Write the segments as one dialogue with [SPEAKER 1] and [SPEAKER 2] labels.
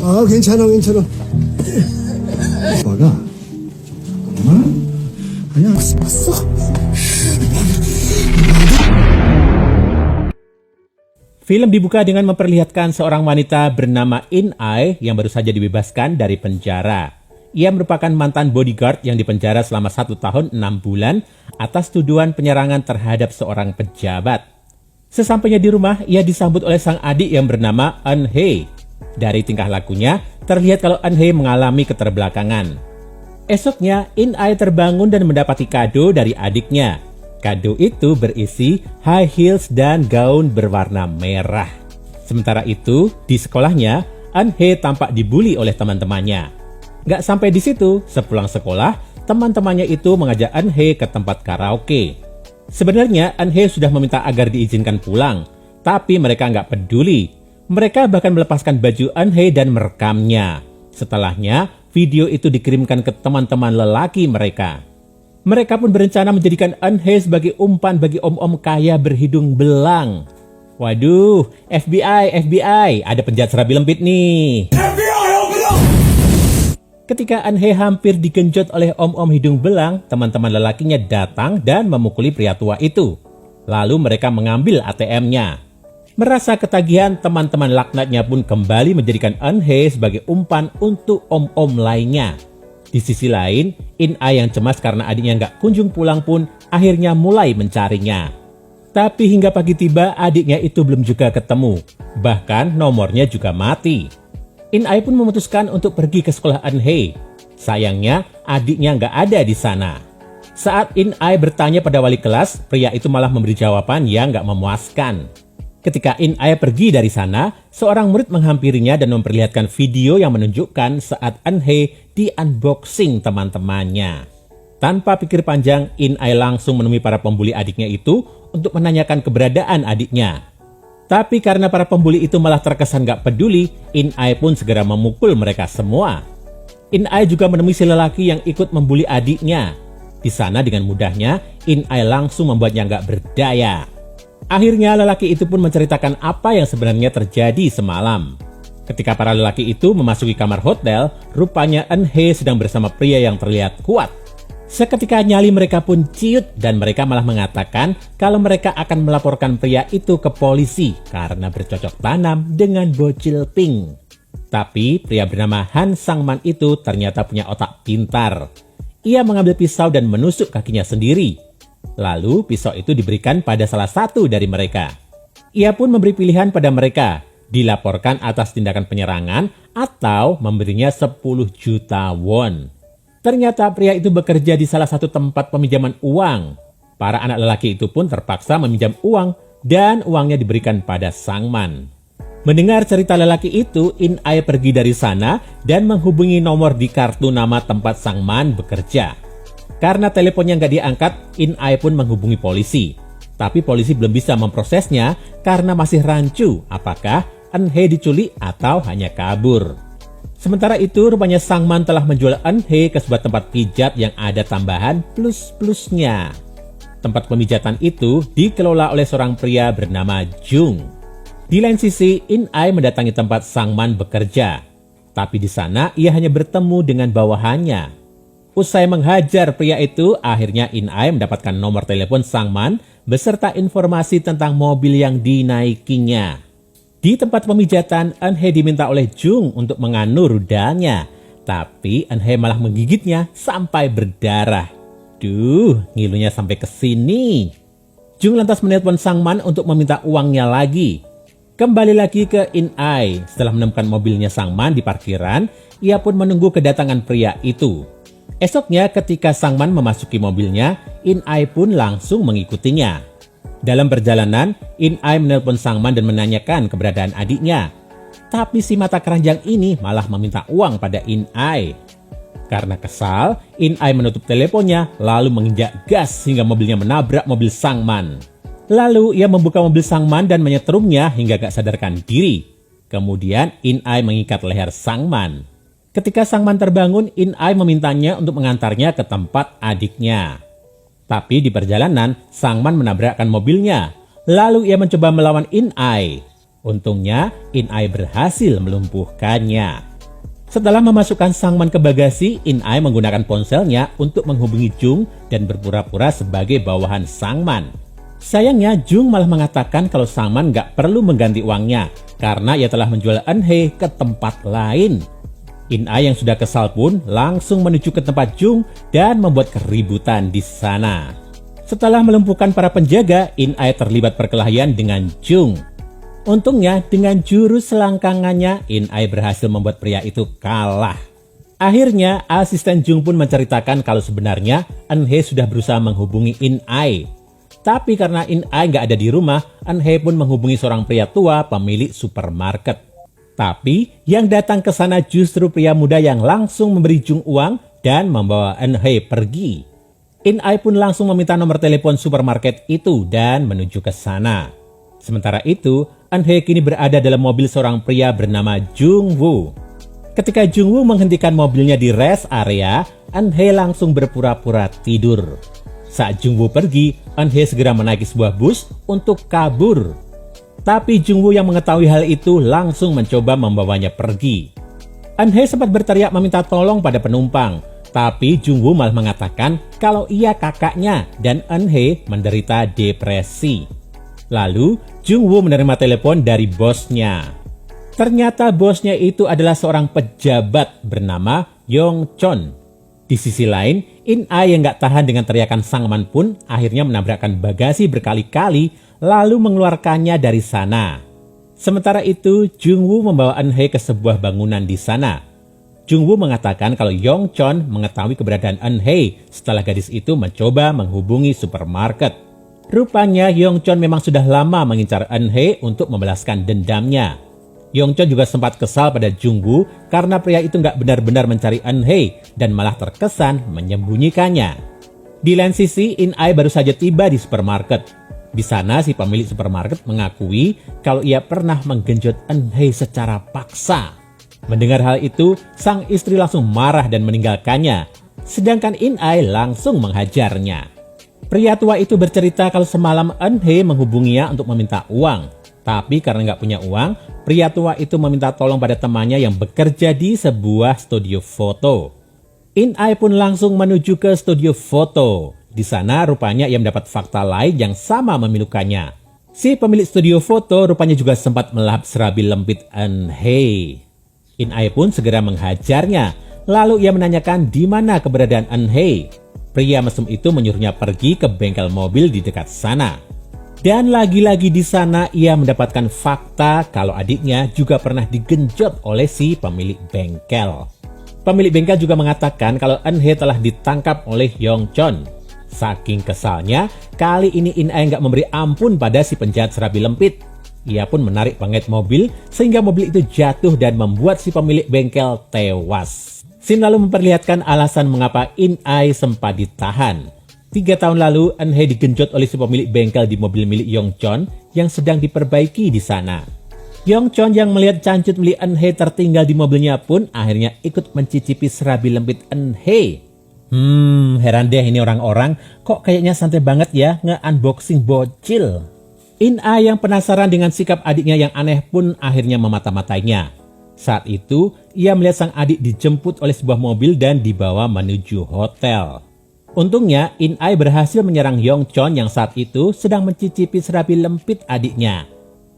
[SPEAKER 1] 괜찮아, 괜찮아. 오빠가 정말 그냥 봤어.
[SPEAKER 2] Film dibuka dengan memperlihatkan seorang wanita bernama In Ai yang baru saja dibebaskan dari penjara. Ia merupakan mantan bodyguard yang dipenjara selama 1 tahun 6 bulan atas tuduhan penyerangan terhadap seorang pejabat. Sesampainya di rumah, ia disambut oleh sang adik yang bernama Eun Hye. Dari tingkah lakunya, terlihat kalau Eun Hye mengalami keterbelakangan. Esoknya, In Ai terbangun dan mendapati kado dari adiknya. Kado itu berisi high heels dan gaun berwarna merah. Sementara itu, di sekolahnya, Eun Hye tampak dibully oleh teman-temannya. Gak sampai di situ, sepulang sekolah, teman-temannya itu mengajak Eun Hye ke tempat karaoke. Sebenarnya, Eun Hye sudah meminta agar diizinkan pulang, tapi mereka nggak peduli. Mereka bahkan melepaskan baju Eun Hye dan merekamnya. Setelahnya, video itu dikirimkan ke teman-teman lelaki mereka. Mereka pun berencana menjadikan Eun Hye sebagai umpan bagi om-om kaya berhidung belang. Waduh, FBI, ada penjahat serabi lempit nih. Ketika Eun Hye hampir digenjot oleh om-om hidung belang, teman-teman lelakinya datang dan memukuli pria tua itu. Lalu mereka mengambil ATM-nya. Merasa ketagihan, teman-teman laknatnya pun kembali menjadikan Eun Hye sebagai umpan untuk om-om lainnya. Di sisi lain, In Ai yang cemas karena adiknya nggak kunjung pulang pun akhirnya mulai mencarinya. Tapi hingga pagi tiba, adiknya itu belum juga ketemu. Bahkan nomornya juga mati. In Ai pun memutuskan untuk pergi ke sekolah Eun Hye. Sayangnya, adiknya nggak ada di sana. Saat In Ai bertanya pada wali kelas, pria itu malah memberi jawaban yang nggak memuaskan. Ketika In Ai pergi dari sana, seorang murid menghampirinya dan memperlihatkan video yang menunjukkan saat Eun Hye di-unboxing teman-temannya. Tanpa pikir panjang, In Ai langsung menemui para pembuli adiknya itu untuk menanyakan keberadaan adiknya. Tapi karena para pembuli itu malah terkesan gak peduli, In Ai pun segera memukul mereka semua. In Ai juga menemui si lelaki yang ikut membuli adiknya. Di sana dengan mudahnya, In Ai langsung membuatnya gak berdaya. Akhirnya lelaki itu pun menceritakan apa yang sebenarnya terjadi semalam. Ketika para lelaki itu memasuki kamar hotel, rupanya Eun Hye sedang bersama pria yang terlihat kuat. Seketika nyali mereka pun ciut dan mereka malah mengatakan kalau mereka akan melaporkan pria itu ke polisi karena bercocok tanam dengan bocil pink. Tapi pria bernama Han Sang-man itu ternyata punya otak pintar. Ia mengambil pisau dan menusuk kakinya sendiri. Lalu pisau itu diberikan pada salah satu dari mereka. Ia pun memberi pilihan pada mereka, dilaporkan atas tindakan penyerangan atau memberinya 10 juta won. Ternyata pria itu bekerja di salah satu tempat peminjaman uang. Para anak lelaki itu pun terpaksa meminjam uang dan uangnya diberikan pada Sang-man. Mendengar cerita lelaki itu, In Ai pergi dari sana dan menghubungi nomor di kartu nama tempat Sang-man bekerja. Karena teleponnya nggak diangkat, In Ai pun menghubungi polisi. Tapi polisi belum bisa memprosesnya karena masih rancu apakah Eun Hye diculik atau hanya kabur. Sementara itu, rupanya Sang-man telah menjual Eun Hye ke sebuah tempat pijat yang ada tambahan plus-plusnya. Tempat pemijatan itu dikelola oleh seorang pria bernama Jung. Di lain sisi, In Ai mendatangi tempat Sang-man bekerja. Tapi di sana, ia hanya bertemu dengan bawahannya. Usai menghajar pria itu, akhirnya In Ai mendapatkan nomor telepon Sang-man beserta informasi tentang mobil yang dinaikinya. Di tempat pemijatan, Eun Hye diminta oleh Jung untuk menganu rudalnya. Tapi Eun Hye malah menggigitnya sampai berdarah. Duh, ngilunya sampai ke sini. Jung lantas menelpon Sang-man untuk meminta uangnya lagi. Kembali lagi ke In Ai. Setelah menemukan mobilnya Sang-man di parkiran, ia pun menunggu kedatangan pria itu. Esoknya ketika Sang-man memasuki mobilnya, In Ai pun langsung mengikutinya. Dalam perjalanan, In Ai menelpon Sang-man dan menanyakan keberadaan adiknya. Tapi si mata keranjang ini malah meminta uang pada In Ai. Karena kesal, In Ai menutup teleponnya lalu menginjak gas hingga mobilnya menabrak mobil Sang-man. Lalu ia membuka mobil Sang-man dan menyetrumnya hingga gak sadarkan diri. Kemudian In Ai mengikat leher Sang-man. Ketika Sang-man terbangun, In Ai memintanya untuk mengantarnya ke tempat adiknya. Tapi di perjalanan, Sang-man menabrakkan mobilnya. Lalu ia mencoba melawan In Ai. Untungnya, In Ai berhasil melumpuhkannya. Setelah memasukkan Sangman ke bagasi, In Ai menggunakan ponselnya untuk menghubungi Jung dan berpura-pura sebagai bawahan Sangman. Sayangnya, Jung malah mengatakan kalau Sangman nggak perlu mengganti uangnya karena ia telah menjual Eun Hye ke tempat lain. In Ai yang sudah kesal pun langsung menuju ke tempat Jung dan membuat keributan di sana. Setelah melumpuhkan para penjaga, In Ai terlibat perkelahian dengan Jung. Untungnya, dengan jurus selangkangannya, In Ai berhasil membuat pria itu kalah. Akhirnya, asisten Jung pun menceritakan kalau sebenarnya Eun Hye sudah berusaha menghubungi In Ai. Tapi karena In Ai nggak ada di rumah, Eun Hye pun menghubungi seorang pria tua pemilik supermarket. Tapi yang datang ke sana justru pria muda yang langsung memberi Jung uang dan membawa Eun Hye pergi. In Ai pun langsung meminta nomor telepon supermarket itu dan menuju ke sana. Sementara itu, Eun Hye kini berada dalam mobil seorang pria bernama Jung Woo. Ketika Jung Woo menghentikan mobilnya di rest area, Eun Hye langsung berpura-pura tidur. Saat Jung Woo pergi, Eun Hye segera menaiki sebuah bus untuk kabur. Tapi Jung Woo yang mengetahui hal itu langsung mencoba membawanya pergi. Eun Hye sempat berteriak meminta tolong pada penumpang, tapi Jung Woo malah mengatakan kalau ia kakaknya dan Eun Hye menderita depresi. Lalu, Jung Woo menerima telepon dari bosnya. Ternyata bosnya itu adalah seorang pejabat bernama Yong Chon. Di sisi lain, In Ai yang gak tahan dengan teriakan Sangman pun akhirnya menabrakkan bagasi berkali-kali lalu mengeluarkannya dari sana. Sementara itu, Jung Woo membawa Eun Hye ke sebuah bangunan di sana. Jung Woo mengatakan kalau Yong Chon mengetahui keberadaan Eun Hye setelah gadis itu mencoba menghubungi supermarket. Rupanya Yong Chon memang sudah lama mengincar Eun Hye untuk membalaskan dendamnya. Yong Chon juga sempat kesal pada Jung Woo karena pria itu nggak benar-benar mencari Eun Hye dan malah terkesan menyembunyikannya. Di lain sisi, In Ai baru saja tiba di supermarket. Di sana si pemilik supermarket mengakui kalau ia pernah menggenjot Eun Hye secara paksa. Mendengar hal itu, sang istri langsung marah dan meninggalkannya, sedangkan In Ai langsung menghajarnya. Pria tua itu bercerita kalau semalam Eun Hye menghubunginya untuk meminta uang. Tapi karena nggak punya uang, pria tua itu meminta tolong pada temannya yang bekerja di sebuah studio foto. In Ai pun langsung menuju ke studio foto. Di sana rupanya ia mendapat fakta lain yang sama memilukannya. Si pemilik studio foto rupanya juga sempat melahap serabi lempit Eun Hye. In Ai pun segera menghajarnya. Lalu ia menanyakan di mana keberadaan Eun Hye. Pria mesum itu menyuruhnya pergi ke bengkel mobil di dekat sana. Dan lagi-lagi di sana ia mendapatkan fakta kalau adiknya juga pernah digenjot oleh si pemilik bengkel. Pemilik bengkel juga mengatakan kalau Eun Hye telah ditangkap oleh Yong Chon. Saking kesalnya, kali ini In Ai nggak memberi ampun pada si penjahat serabi lempit. Ia pun menarik pengait mobil sehingga mobil itu jatuh dan membuat si pemilik bengkel tewas. Scene lalu memperlihatkan alasan mengapa In Ai sempat ditahan. 3 tahun lalu, Eun Hye digenjot oleh si pemilik bengkel di mobil milik Yong Chon yang sedang diperbaiki di sana. Yong Chon yang melihat cancut milik Eun Hye tertinggal di mobilnya pun akhirnya ikut mencicipi serabi lempit Eun Hye. Heran deh ini orang-orang, kok kayaknya santai banget ya nge-unboxing bocil. In Ai yang penasaran dengan sikap adiknya yang aneh pun akhirnya memata-matainya. Saat itu, ia melihat sang adik dijemput oleh sebuah mobil dan dibawa menuju hotel. Untungnya, In Ai berhasil menyerang Yong Chon yang saat itu sedang mencicipi serabi lempit adiknya.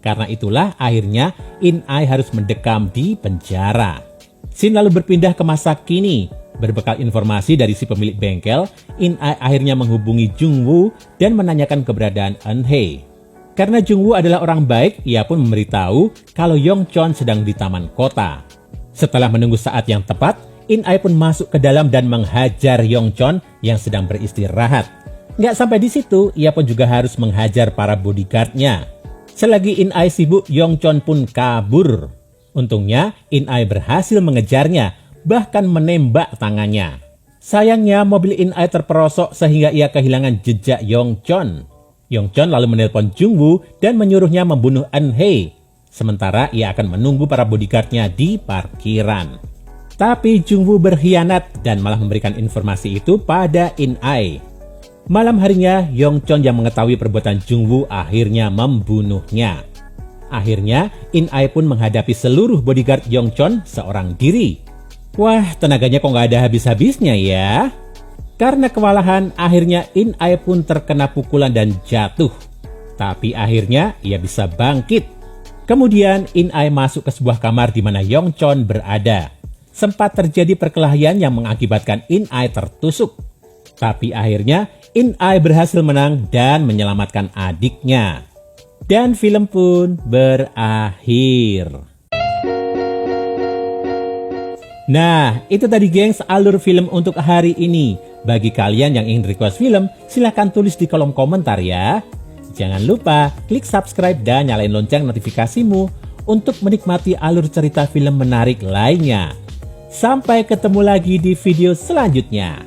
[SPEAKER 2] Karena itulah akhirnya In Ai harus mendekam di penjara. Scene lalu berpindah ke masa kini. Berbekal informasi dari si pemilik bengkel, In Ai akhirnya menghubungi Jung Woo dan menanyakan keberadaan Eun Hye. Karena Jung Woo adalah orang baik, ia pun memberitahu kalau Yong Chon sedang di taman kota. Setelah menunggu saat yang tepat, In Ai pun masuk ke dalam dan menghajar Yong Chon yang sedang beristirahat. Nggak sampai di situ, ia pun juga harus menghajar para bodyguardnya. Selagi In Ai sibuk, Yong Chon pun kabur. Untungnya, In Ai berhasil mengejarnya, bahkan menembak tangannya. Sayangnya, mobil In Ai terperosok sehingga ia kehilangan jejak Yong Chon. Yong Chon lalu menelpon Jung Woo dan menyuruhnya membunuh Eun Hye. Sementara ia akan menunggu para bodyguardnya di parkiran. Tapi Jung Woo berkhianat dan malah memberikan informasi itu pada In Ai. Malam harinya, Yong Chon yang mengetahui perbuatan Jung Woo akhirnya membunuhnya. Akhirnya, In-ai pun menghadapi seluruh bodyguard Yongchon seorang diri. Wah, tenaganya kok nggak ada habis-habisnya ya. Karena kewalahan, akhirnya In-ai pun terkena pukulan dan jatuh. Tapi akhirnya ia bisa bangkit. Kemudian In-ai masuk ke sebuah kamar di mana Yongchon berada. Sempat terjadi perkelahian yang mengakibatkan In-ai tertusuk. Tapi akhirnya In-ai berhasil menang dan menyelamatkan adiknya. Dan film pun berakhir. Nah, itu tadi gengs alur film untuk hari ini. Bagi kalian yang ingin request film, silahkan tulis di kolom komentar ya. Jangan lupa klik subscribe dan nyalain lonceng notifikasimu untuk menikmati alur cerita film menarik lainnya. Sampai ketemu lagi di video selanjutnya.